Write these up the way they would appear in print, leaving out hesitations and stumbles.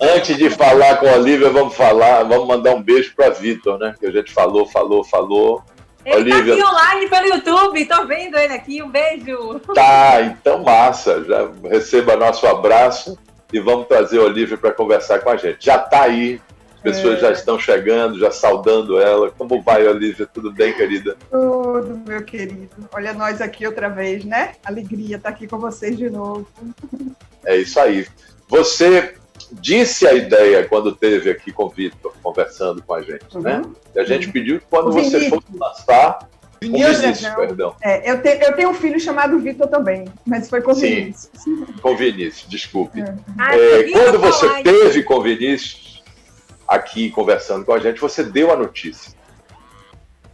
Antes de falar com a Olivia, vamos mandar um beijo para Vitor, né? Que a gente falou. Ele Olivia, tá aqui online pelo YouTube, tô vendo ele aqui, um beijo. Tá, então massa, já receba nosso abraço e vamos trazer a Olivia para conversar com a gente. Já está aí, as pessoas já estão chegando, já saudando ela. Como vai, Olivia? Tudo bem, querida? Tudo, meu querido. Olha nós aqui outra vez, né? Alegria estar aqui com vocês de novo. É isso aí. Você disse a ideia quando esteve aqui com o Vitor, conversando com a gente, né? E a gente pediu que quando você fosse lançar... Vinícius, perdão. Eu tenho um filho chamado Vitor também, mas foi com Vinícius. Com Vinícius, desculpe. Quando você esteve com Vinícius aqui conversando com a gente, você deu a notícia.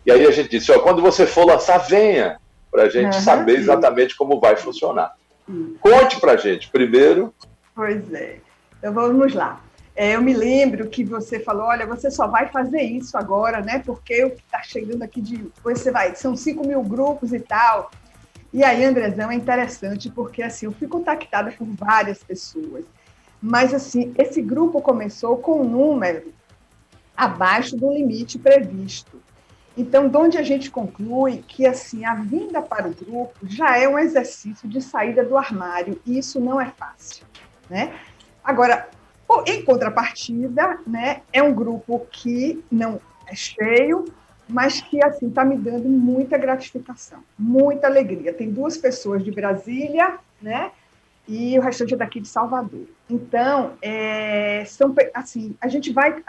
E aí a gente disse, quando você for lançar, venha, para a gente saber exatamente como vai funcionar. Conte para a gente, primeiro. Pois é. Então vamos lá. Eu me lembro que você falou, olha, você só vai fazer isso agora, né? Porque o que está chegando aqui são 5.000 grupos e tal. E aí, Andrezão, é interessante porque, assim, eu fui contactada por várias pessoas. Mas, assim, esse grupo começou com um número abaixo do limite previsto. Então, de onde a gente conclui que, assim, a vinda para o grupo já é um exercício de saída do armário. E isso não é fácil, né? Agora, em contrapartida, né, é um grupo que não é cheio, mas que assim está me dando muita gratificação, muita alegria. Tem 2 pessoas de Brasília, né, e o restante é daqui de Salvador. Então, assim, a gente vai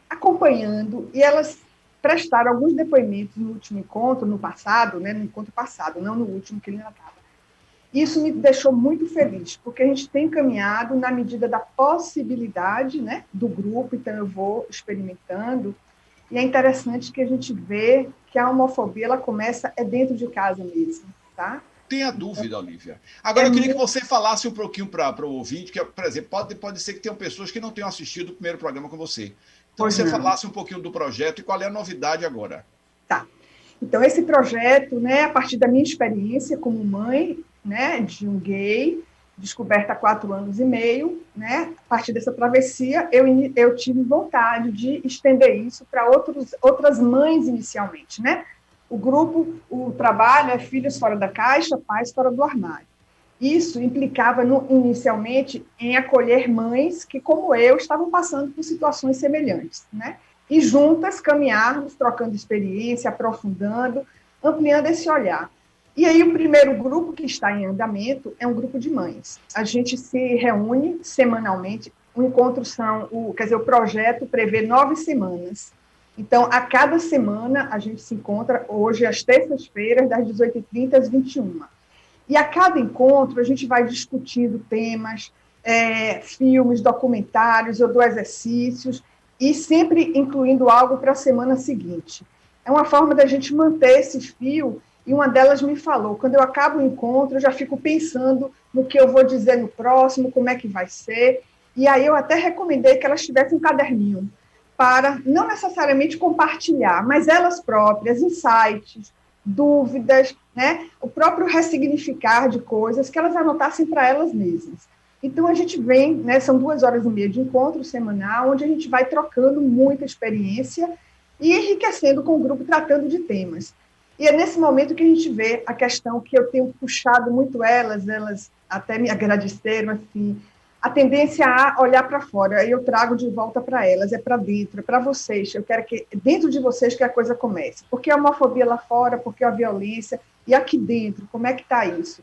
acompanhando e elas prestaram alguns depoimentos no último encontro, no passado, né, no encontro passado, não no último que ele ainda estava. Isso me deixou muito feliz, porque a gente tem caminhado na medida da possibilidade, né, do grupo, então eu vou experimentando, e é interessante que a gente vê que a homofobia ela começa dentro de casa mesmo, tá? Tenha dúvida, Olivia. Agora, eu queria que você falasse um pouquinho para o ouvinte, que, por exemplo, pode ser que tenham pessoas que não tenham assistido o primeiro programa com você. Então, você falasse um pouquinho do projeto e qual é a novidade agora. Tá. Então, esse projeto, né, a partir da minha experiência como mãe, né, de um gay, descoberta há 4 anos e meio, né, a partir dessa travessia, eu tive vontade de estender isso para outras mães inicialmente, né? O trabalho é Filhos Fora da Caixa, Pais Fora do Armário. Isso implicava, inicialmente, em acolher mães que, como eu, estavam passando por situações semelhantes, né? E juntas caminharmos, trocando experiência, aprofundando, ampliando esse olhar. E aí o primeiro grupo que está em andamento é um grupo de mães. A gente se reúne semanalmente, o projeto prevê 9 semanas. Então, a cada semana a gente se encontra, hoje às terças-feiras, das 18h30 às 21h. E a cada encontro a gente vai discutindo temas, filmes, documentários, eu dou exercícios, e sempre incluindo algo para a semana seguinte. É uma forma da gente manter esse fio. E uma delas me falou, quando eu acabo o encontro, eu já fico pensando no que eu vou dizer no próximo, como é que vai ser. E aí eu até recomendei que elas tivessem um caderninho para não necessariamente compartilhar, mas elas próprias, insights, dúvidas, né? O próprio ressignificar de coisas que elas anotassem para elas mesmas. Então, a gente vem, né, são 2h30 de encontro semanal, onde a gente vai trocando muita experiência e enriquecendo com o grupo, tratando de temas. E é nesse momento que a gente vê a questão que eu tenho puxado muito elas até me agradeceram, assim, a tendência a olhar para fora, aí eu trago de volta para elas, é para dentro, é para vocês, eu quero que, dentro de vocês, que a coisa comece. Porque a homofobia lá fora, porque a violência, e aqui dentro, como é que está isso?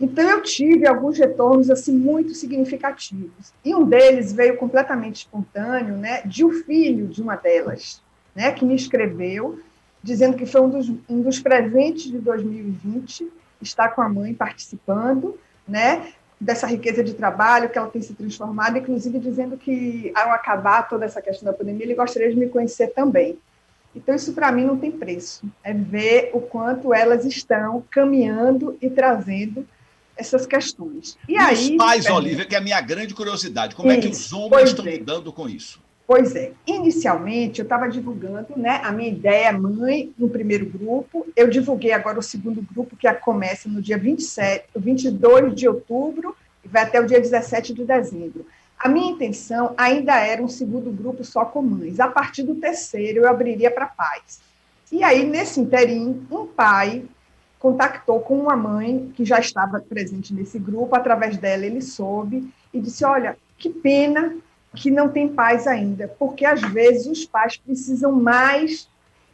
Então, eu tive alguns retornos, assim, muito significativos. E um deles veio completamente espontâneo, né, de um filho de uma delas, né, que me escreveu, dizendo que foi um dos presentes de 2020, estar com a mãe participando, né, dessa riqueza de trabalho que ela tem se transformado, inclusive dizendo que, ao acabar toda essa questão da pandemia, ele gostaria de me conhecer também. Então, isso, para mim, não tem preço. É ver o quanto elas estão caminhando e trazendo essas questões. E aí, os pais, Olivia, que é a minha grande curiosidade, como é que os homens estão lidando com isso? Pois é, inicialmente eu estava divulgando, né, a minha ideia mãe no primeiro grupo, eu divulguei agora o segundo grupo, que começa no dia 22 de outubro e vai até o dia 17 de dezembro. A minha intenção ainda era um segundo grupo só com mães. A partir do terceiro, eu abriria para pais. E aí, nesse interim, um pai contactou com uma mãe que já estava presente nesse grupo, através dela ele soube, e disse, olha, que pena que não tem pais ainda, porque às vezes os pais precisam mais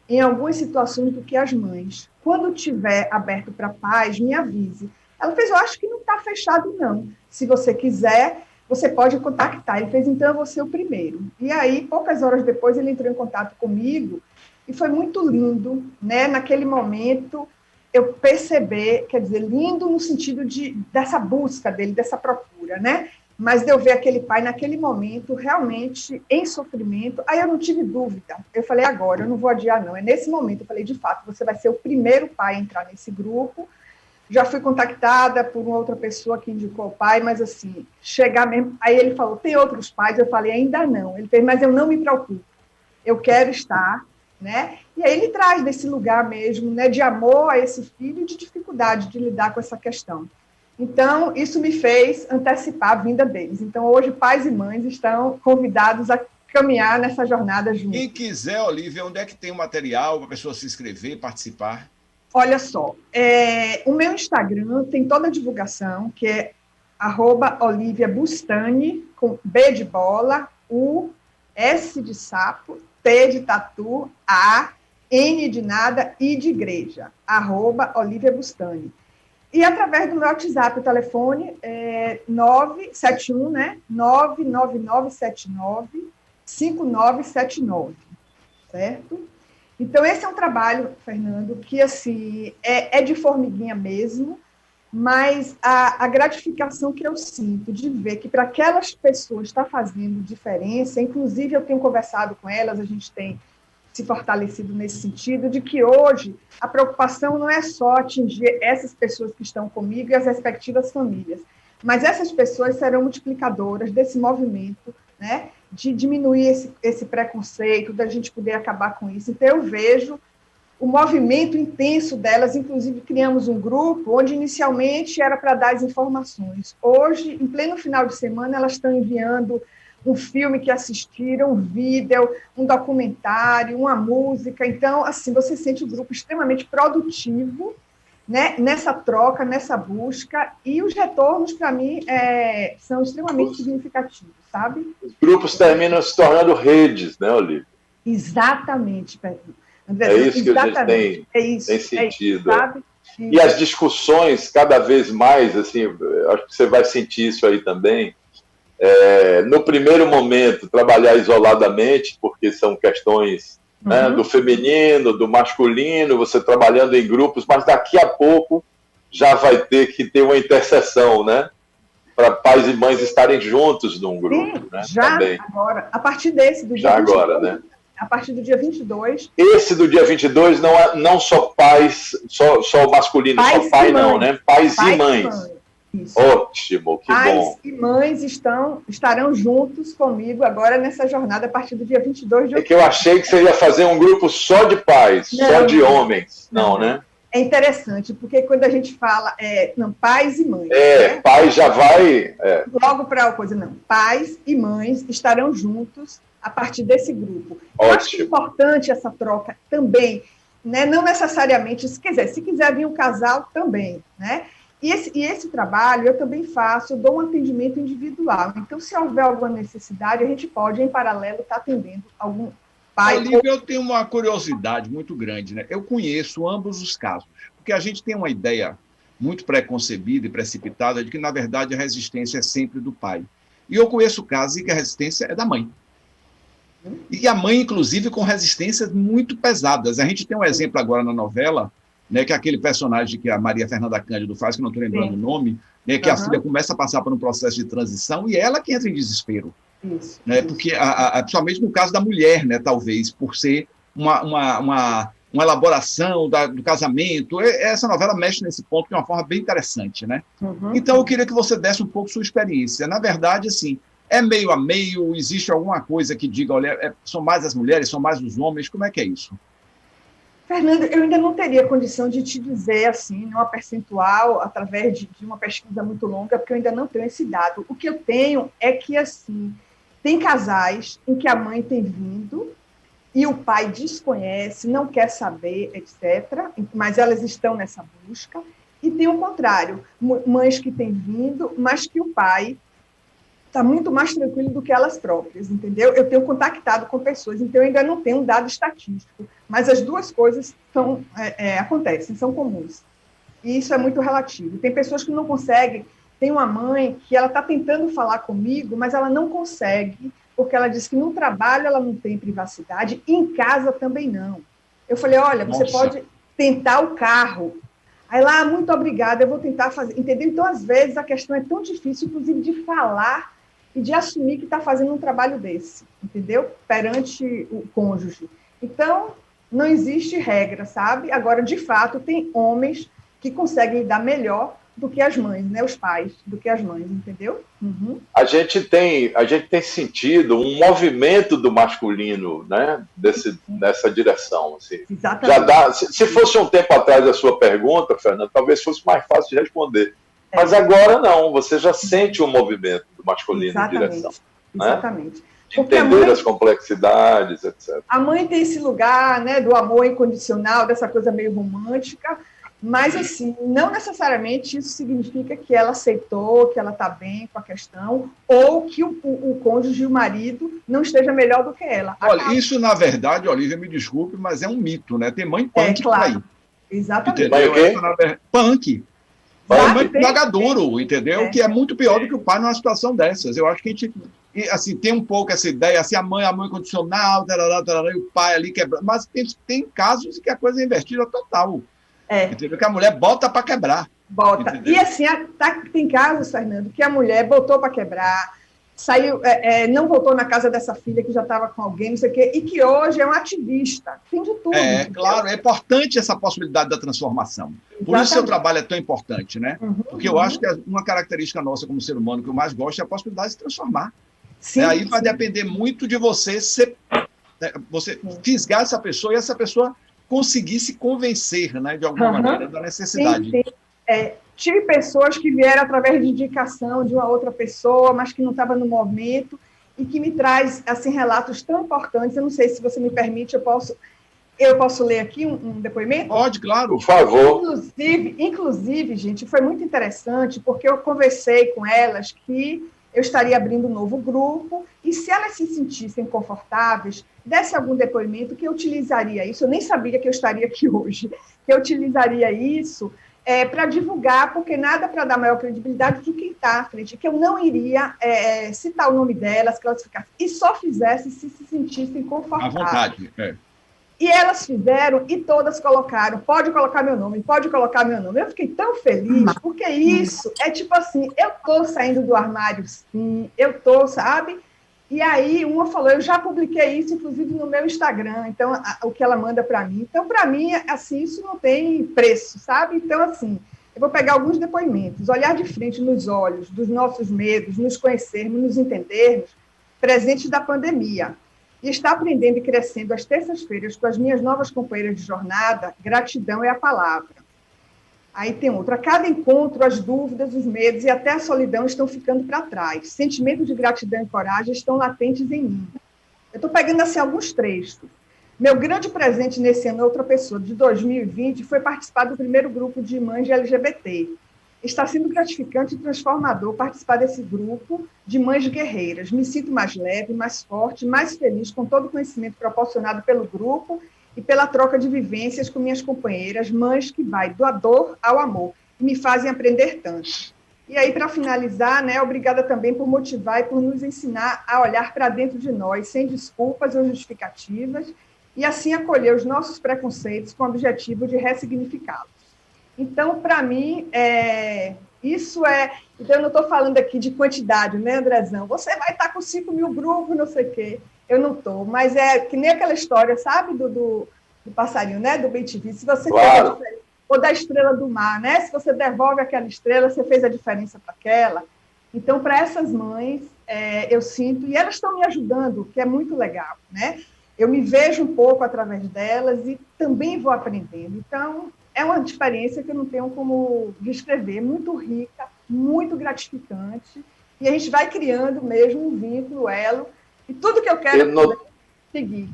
em algumas situações do que as mães. Quando tiver aberto para pais, me avise. Ela fez, eu acho que não está fechado, não. Se você quiser, você pode contactar. Ele fez, então eu vou ser o primeiro. E aí, poucas horas depois, ele entrou em contato comigo, e foi muito lindo, né? Naquele momento, eu perceber, quer dizer, lindo no sentido dessa busca dele, dessa procura, né? Mas de eu ver aquele pai naquele momento, realmente em sofrimento, aí eu não tive dúvida. Eu falei, agora, eu não vou adiar, não. É nesse momento, eu falei, de fato, você vai ser o primeiro pai a entrar nesse grupo. Já fui contactada por uma outra pessoa que indicou o pai, mas assim, chegar mesmo... Aí ele falou, tem outros pais? Eu falei, ainda não. Ele fez, mas eu não me preocupo. Eu quero estar, né? E aí ele traz desse lugar mesmo, né, de amor a esse filho e de dificuldade de lidar com essa questão. Então, isso me fez antecipar a vinda deles. Então, hoje, pais e mães estão convidados a caminhar nessa jornada juntos. Quem quiser, Olívia, onde é que tem o material para a pessoa se inscrever, participar? Olha só, o meu Instagram tem toda a divulgação, que é @OliviaBustani, com B de bola, U, S de sapo, T de tatu, A, N de nada, I de igreja, @OliviaBustani. E através do meu WhatsApp, o telefone é 971, né? 99979-5979, certo? Então, esse é um trabalho, Fernando, que assim, é de formiguinha mesmo, mas a gratificação que eu sinto de ver que para aquelas pessoas está fazendo diferença, inclusive eu tenho conversado com elas, a gente tem se fortalecido nesse sentido, de que hoje a preocupação não é só atingir essas pessoas que estão comigo e as respectivas famílias, mas essas pessoas serão multiplicadoras desse movimento, né, de diminuir esse preconceito, da gente poder acabar com isso. Então, eu vejo o movimento intenso delas, inclusive criamos um grupo onde inicialmente era para dar as informações. Hoje, em pleno final de semana, elas estão enviando um filme que assistiram, um vídeo, um documentário, uma música. Então, assim, você sente o grupo extremamente produtivo, né, nessa troca, nessa busca, e os retornos, para mim, são extremamente significativos, sabe? Os grupos terminam se tornando redes, né, Olívia? Exatamente, Pedro. André, é isso que a gente tem sentido. Sabe? E as discussões, cada vez mais, assim, acho que você vai sentir isso aí também. No primeiro momento, trabalhar isoladamente, porque são questões, né, do feminino, do masculino, você trabalhando em grupos, mas daqui a pouco já vai ter que ter uma interseção, né, para pais e mães estarem juntos num grupo. Sim, né, já também. Agora, a partir desse, do dia já 22, agora, né? A partir do dia 22... Esse do dia 22 não só pais, só o masculino, pais só pai não, né? Pais e mães. Isso. Ótimo, que pais bom. Pais e mães estarão juntos comigo agora nessa jornada a partir do dia 22 de outubro. É que eu achei que você ia fazer um grupo só de pais, só de homens. Não, né? É interessante, porque quando a gente fala pais e mães... né? Pai já vai... Logo para a coisa, não. Pais e mães estarão juntos a partir desse grupo. Eu acho que é importante essa troca também, né? Não necessariamente, se quiser vir um casal, também, né? E esse trabalho eu também faço, eu dou um atendimento individual. Então, se houver alguma necessidade, a gente pode, em paralelo, estar atendendo algum pai... Olívia, eu tenho uma curiosidade muito grande, né? Eu conheço ambos os casos, porque a gente tem uma ideia muito preconcebida e precipitada de que, na verdade, a resistência é sempre do pai. E eu conheço casos em que a resistência é da mãe. E a mãe, inclusive, com resistências muito pesadas. A gente tem um exemplo agora na novela, né, que é aquele personagem que a Maria Fernanda Cândido faz, que eu não estou lembrando o nome, né, que a filha começa a passar por um processo de transição e é ela que entra em desespero. Isso, né, isso. Porque, principalmente no caso da mulher, né, talvez, por ser uma elaboração do casamento. Essa novela mexe nesse ponto de uma forma bem interessante, né? Então, eu queria que você desse um pouco sua experiência. Na verdade, assim, é meio a meio? Existe alguma coisa que diga, olha, são mais as mulheres, são mais os homens? Como é que é isso? Fernando, eu ainda não teria condição de te dizer, assim, numa percentual, através de uma pesquisa muito longa, porque eu ainda não tenho esse dado. O que eu tenho é que, assim, tem casais em que a mãe tem vindo e o pai desconhece, não quer saber, etc., mas elas estão nessa busca. E tem o contrário, mães que têm vindo, mas que o pai está muito mais tranquilo do que elas próprias, entendeu? Eu tenho contactado com pessoas, então eu ainda não tenho um dado estatístico, mas as duas coisas acontecem, são comuns. E isso é muito relativo. Tem pessoas que não conseguem, tem uma mãe que ela está tentando falar comigo, mas ela não consegue, porque ela diz que no trabalho ela não tem privacidade, e em casa também não. Eu falei, olha, você pode tentar o carro. Aí lá, muito obrigada, eu vou tentar fazer, entendeu? Então, às vezes, a questão é tão difícil, inclusive, de falar e de assumir que está fazendo um trabalho desse, entendeu? Perante o cônjuge. Então, não existe regra, sabe? Agora, de fato, tem homens que conseguem lidar melhor do que as mães, né? Os pais, do que as mães, entendeu? Uhum. A gente tem sentido um movimento do masculino, né? Nessa direção. Assim. Exatamente. Se fosse um tempo atrás a sua pergunta, Fernando, talvez fosse mais fácil de responder. Mas agora não, você já sente o movimento do masculino em direção. Né? Exatamente. De entender as complexidades, etc. A mãe tem esse lugar, né, do amor incondicional, dessa coisa meio romântica, mas, assim, não necessariamente isso significa que ela aceitou, que ela está bem com a questão, ou que o cônjuge, o marido, não esteja melhor do que ela. Olha, isso, na verdade, Olívia, me desculpe, mas é um mito, né? Tem mãe punk por aí. Exatamente. Punk. Mãe pagadouro, entendeu? Que é muito pior do que o pai numa situação dessas. Eu acho que a gente, assim, tem um pouco essa ideia, assim, a mãe condicional, e o pai ali quebrando. Mas tem casos em que a coisa é invertida total. Entendeu? Que a mulher bota para quebrar. Bota. Entendeu? E assim, tem casos, Fernando, que a mulher botou para quebrar, saiu, não voltou na casa dessa filha que já estava com alguém, não sei o quê, e que hoje é um ativista. Tem de tudo. Claro, é importante essa possibilidade da transformação. Exatamente. Por isso o seu trabalho é tão importante, né? Porque eu acho que uma característica nossa como ser humano que eu mais gosto é a possibilidade de se transformar. Sim, aí vai depender muito de você fisgar essa pessoa e essa pessoa conseguir se convencer, né, de alguma maneira, da necessidade. Sim. Tive pessoas que vieram através de indicação de uma outra pessoa, mas que não estava no momento, e que me traz assim, relatos tão importantes. Eu não sei se você me permite, eu posso ler aqui um depoimento? Pode, claro. Por favor. Inclusive, gente, foi muito interessante, porque eu conversei com elas que eu estaria abrindo um novo grupo, e se elas se sentissem confortáveis, desse algum depoimento que eu utilizaria isso, eu nem sabia que eu estaria aqui hoje, que eu utilizaria isso para divulgar, porque nada para dar maior credibilidade de quem está à frente, que eu não iria citar o nome delas, classificar, e só fizesse se sentissem confortáveis. À vontade, E elas fizeram e todas colocaram, pode colocar meu nome, pode colocar meu nome. Eu fiquei tão feliz, porque isso é tipo assim, eu estou saindo do armário, sim, eu estou, sabe? E aí uma falou, eu já publiquei isso, inclusive, no meu Instagram, então, o que ela manda para mim. Então, para mim, assim, isso não tem preço, sabe? Então, assim, eu vou pegar alguns depoimentos, olhar de frente nos olhos dos nossos medos, nos conhecermos, nos entendermos, presentes da pandemia. E está aprendendo e crescendo às terças-feiras com as minhas novas companheiras de jornada, gratidão é a palavra. Aí tem outra. A cada encontro, as dúvidas, os medos e até a solidão estão ficando para trás. Sentimentos de gratidão e coragem estão latentes em mim. Eu estou pegando assim alguns trechos. Meu grande presente nesse ano, outra pessoa, de 2020, foi participar do primeiro grupo de mães de LGBT. Está sendo gratificante e transformador participar desse grupo de mães guerreiras. Me sinto mais leve, mais forte, mais feliz com todo o conhecimento proporcionado pelo grupo e pela troca de vivências com minhas companheiras, mães que vai do dor ao amor e me fazem aprender tanto. E aí, para finalizar, né, obrigada também por motivar e por nos ensinar a olhar para dentro de nós, sem desculpas ou justificativas, e assim acolher os nossos preconceitos com o objetivo de ressignificá-los. Então, para mim, isso é... Então, eu não estou falando aqui de quantidade, né, Andrezão? Você vai estar com 5 mil grupos, não sei o quê. Eu não estou. Mas é que nem aquela história, sabe, do passarinho, né, do BTV. Se você fez a diferença, ou da estrela do mar, né? Se você devolve aquela estrela, você fez a diferença para aquela. Então, para essas mães, eu sinto... E elas estão me ajudando, que é muito legal, né? eu me vejo um pouco através delas e também vou aprendendo. Então, é uma experiência que eu não tenho como descrever, muito rica, muito gratificante, e a gente vai criando mesmo um vínculo, elo, e tudo que eu quero é seguir.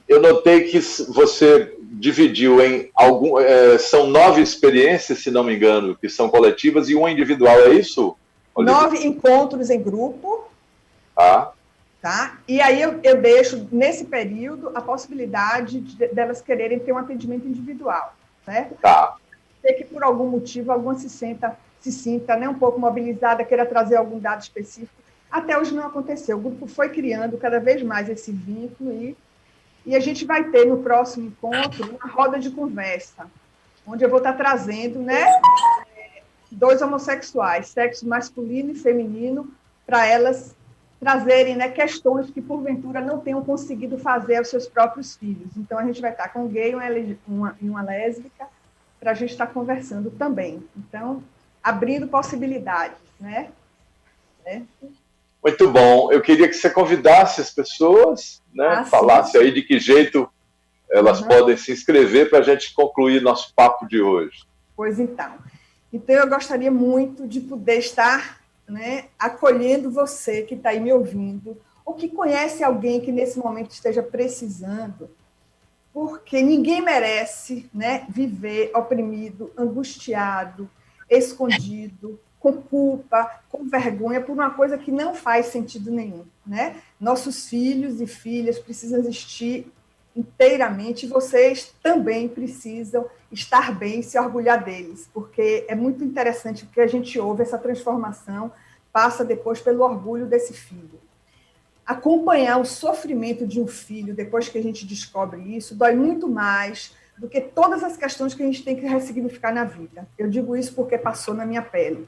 Eu notei que você dividiu em são 9 experiências, se não me engano, que são coletivas, e uma individual, é isso, Olivia? 9 encontros em grupo. Tá. E aí eu deixo, nesse período, a possibilidade delas quererem ter um atendimento individual. Certo? Tá. Ter que, por algum motivo, alguma se sinta né, um pouco mobilizada, queira trazer algum dado específico. Até hoje não aconteceu. O grupo foi criando cada vez mais esse vínculo e a gente vai ter, no próximo encontro, uma roda de conversa, onde eu vou estar trazendo, né, 2 homossexuais, sexo masculino e feminino, para elas trazerem, né, questões que, porventura, não tenham conseguido fazer aos seus próprios filhos. Então, a gente vai estar com um gay e uma lésbica para a gente estar conversando também. Então, abrindo possibilidades, né? Muito bom. Eu queria que você convidasse as pessoas, né, falasse aí de que jeito elas podem se inscrever para a gente concluir nosso papo de hoje. Pois então. Então, eu gostaria muito de poder estar, né, acolhendo você que está aí me ouvindo, ou que conhece alguém que nesse momento esteja precisando, porque ninguém merece, né, viver oprimido, angustiado, escondido, com culpa, com vergonha, por uma coisa que não faz sentido nenhum. Né? Nossos filhos e filhas precisam existir inteiramente, e vocês também precisam estar bem e se orgulhar deles, porque é muito interessante que a gente ouve essa transformação, passa depois pelo orgulho desse filho. Acompanhar o sofrimento de um filho, depois que a gente descobre isso, dói muito mais do que todas as questões que a gente tem que ressignificar na vida. Eu digo isso porque passou na minha pele.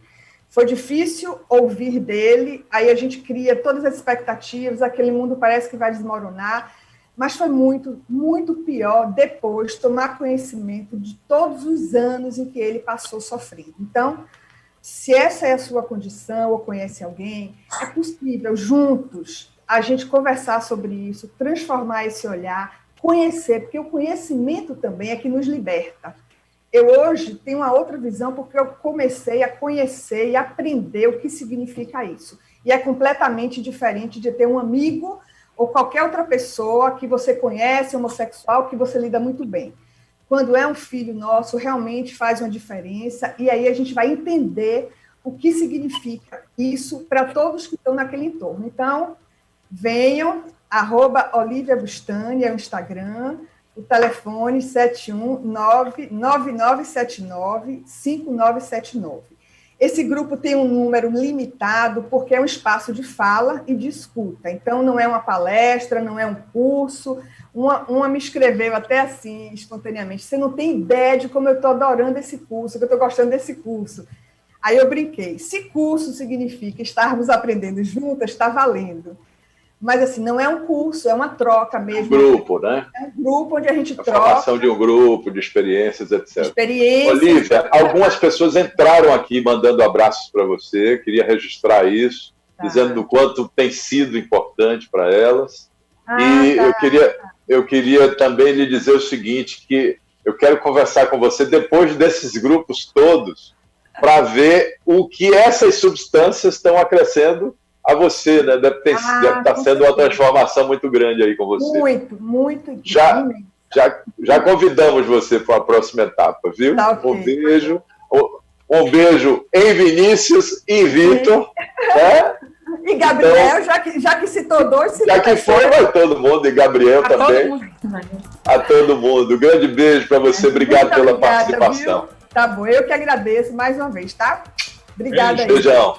Foi difícil ouvir dele, aí a gente cria todas as expectativas, aquele mundo parece que vai desmoronar, mas foi muito, muito pior depois tomar conhecimento de todos os anos em que ele passou sofrendo. Então, se essa é a sua condição ou conhece alguém, é possível, juntos, a gente conversar sobre isso, transformar esse olhar, conhecer, porque o conhecimento também é que nos liberta. Eu hoje tenho uma outra visão porque eu comecei a conhecer e aprender o que significa isso. E é completamente diferente de ter um amigo ou qualquer outra pessoa que você conhece, homossexual, que você lida muito bem. Quando é um filho nosso, realmente faz uma diferença, e aí a gente vai entender o que significa isso para todos que estão naquele entorno. Então, venham, @OliviaBustani é o Instagram, o telefone 719-9979-5979. Esse grupo tem um número limitado porque é um espaço de fala e de escuta. Então, não é uma palestra, não é um curso. Uma me escreveu até assim, espontaneamente, você não tem ideia de como eu estou adorando esse curso, que eu estou gostando desse curso. Aí eu brinquei. Se curso significa estarmos aprendendo juntas, está valendo. Mas, assim, não é um curso, é uma troca mesmo. Grupo, né? É um grupo onde a gente troca. A formação de um grupo, de experiências, etc. Experiências. Olivia, algumas pessoas entraram aqui mandando abraços para você, queria registrar isso, dizendo do quanto tem sido importante para elas. Eu queria também lhe dizer o seguinte, que eu quero conversar com você depois desses grupos todos, para ver o que essas substâncias estão acrescendo a você, né? Deve estar sendo uma transformação muito grande aí com você. Muito. Já convidamos você para a próxima etapa, viu? Tá, okay. Um beijo em Vinícius e Vitor. Né? E Gabriel, então, já que citou dois... Já que foi, vai todo mundo, e Gabriel também. A todo mundo. Grande beijo para você, obrigado pela participação. Viu? Tá bom, eu que agradeço mais uma vez, tá? Obrigada aí. Beijão.